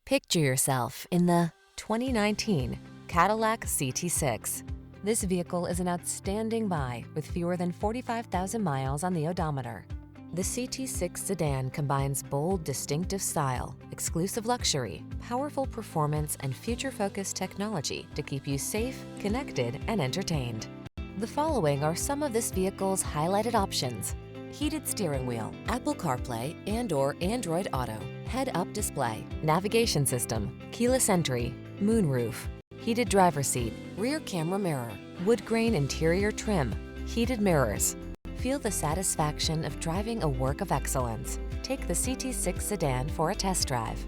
Picture yourself in the 2019 Cadillac CT6. This vehicle is an outstanding buy with fewer than 45,000 miles on the odometer. The CT6 sedan combines bold, distinctive style, exclusive luxury, powerful performance, and future-focused technology to keep you safe, connected, and entertained. The following are some of this vehicle's highlighted options: heated steering wheel, Apple CarPlay and/or Android Auto, head-up display, navigation system, keyless entry, moonroof, heated driver's seat, rear camera mirror, wood grain interior trim, heated mirrors. Feel the satisfaction of driving a work of excellence. Take the CT6 sedan for a test drive.